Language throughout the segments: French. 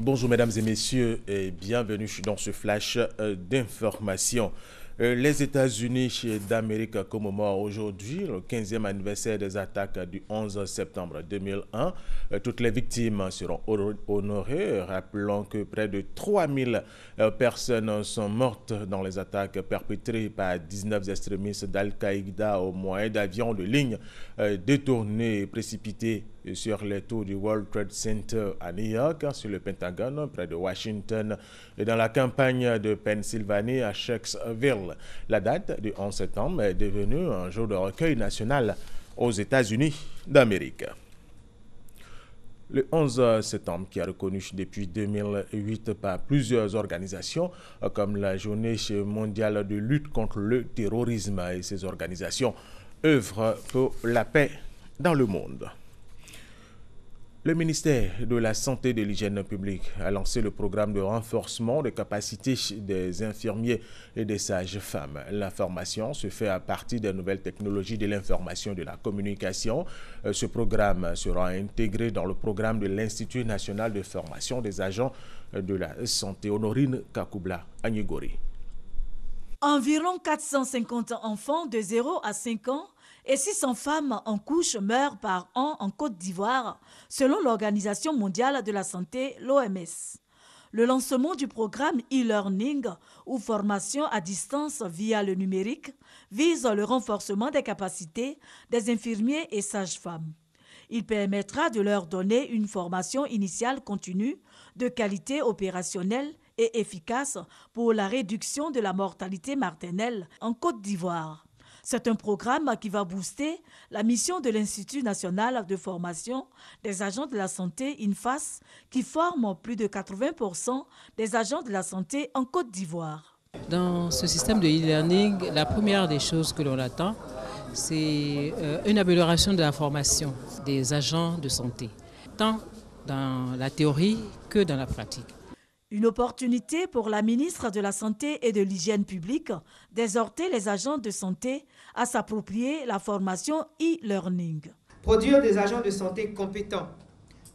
Bonjour mesdames et messieurs et bienvenue dans ce flash d'information. Les États-Unis d'Amérique commémorent aujourd'hui le 15e anniversaire des attaques du 11 septembre 2001. Toutes les victimes seront honorées. Rappelons que près de 3000 personnes sont mortes dans les attaques perpétrées par 19 extrémistes d'Al-Qaïda au moyen d'avions de ligne détournés et précipités sur les tours du World Trade Center à New York, sur le Pentagone, près de Washington, et dans la campagne de Pennsylvanie à Shanksville. La date du 11 septembre est devenue un jour de recueil national aux États-Unis d'Amérique. Le 11 septembre, qui est reconnu depuis 2008 par plusieurs organisations, comme la Journée mondiale de lutte contre le terrorisme, et ces organisations œuvrent pour la paix dans le monde. Le ministère de la Santé et de l'Hygiène publique a lancé le programme de renforcement des capacités des infirmiers et des sages-femmes. La formation se fait à partir des nouvelles technologies de l'information et de la communication. Ce programme sera intégré dans le programme de l'Institut national de formation des agents de la santé. Honorine Kakoubla Agnigori. Environ 450 enfants de 0 à 5 ans et 600 femmes en couche meurent par an en Côte d'Ivoire, selon l'Organisation mondiale de la santé, l'OMS. Le lancement du programme e-learning ou formation à distance via le numérique vise le renforcement des capacités des infirmiers et sages-femmes. Il permettra de leur donner une formation initiale continue, de qualité opérationnelle et efficace pour la réduction de la mortalité maternelle en Côte d'Ivoire. C'est un programme qui va booster la mission de l'Institut national de formation des agents de la santé INFAS, qui forme plus de 80% des agents de la santé en Côte d'Ivoire. Dans ce système de e-learning, la première des choses que l'on attend, c'est une amélioration de la formation des agents de santé, tant dans la théorie que dans la pratique. Une opportunité pour la ministre de la Santé et de l'Hygiène publique d'exhorter les agents de santé à s'approprier la formation e-learning. Produire des agents de santé compétents,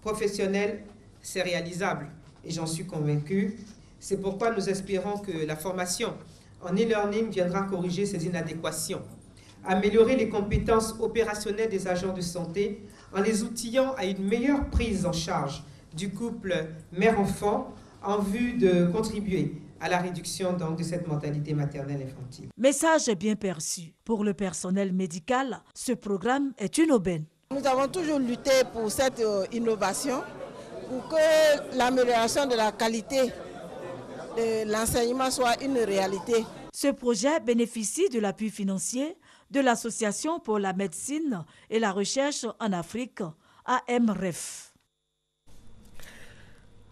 professionnels, c'est réalisable et j'en suis convaincue. C'est pourquoi nous espérons que la formation en e-learning viendra corriger ces inadéquations, améliorer les compétences opérationnelles des agents de santé en les outillant à une meilleure prise en charge du couple mère-enfant en vue de contribuer à la réduction de cette mortalité maternelle infantile. Message bien perçu. Pour le personnel médical, ce programme est une aubaine. Nous avons toujours lutté pour cette innovation, pour que l'amélioration de la qualité de l'enseignement soit une réalité. Ce projet bénéficie de l'appui financier de l'Association pour la médecine et la recherche en Afrique, AMREF.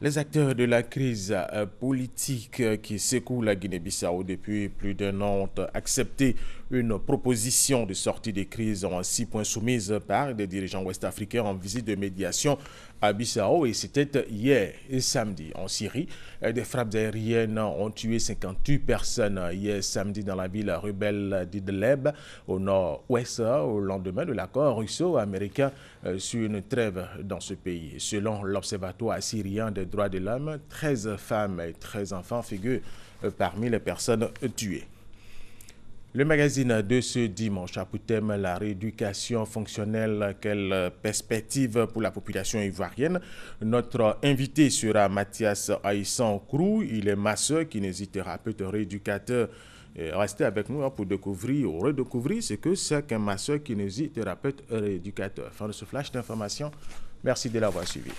Les acteurs de la crise politique qui secoue la Guinée-Bissau depuis plus d'un an ont accepté une proposition de sortie des crises en 6 points soumise par des dirigeants ouest-africains en visite de médiation à Bissau. Et c'était hier et samedi en Syrie. Des frappes aériennes ont tué 58 personnes hier samedi dans la ville rebelle d'Idleb au nord-ouest au lendemain de l'accord russo-américain sur une trêve dans ce pays. Selon l'Observatoire syrien des droits de l'homme, 13 femmes et 13 enfants figurent parmi les personnes tuées. Le magazine de ce dimanche a pour thème la rééducation fonctionnelle, quelle perspective pour la population ivoirienne. Notre invité sera Mathias Aïssan-Krou, il est masseur, kinésithérapeute, rééducateur. Restez avec nous pour découvrir ou redécouvrir ce que c'est qu'un masseur, kinésithérapeute, rééducateur. Fin de ce flash d'information, merci de l'avoir suivi.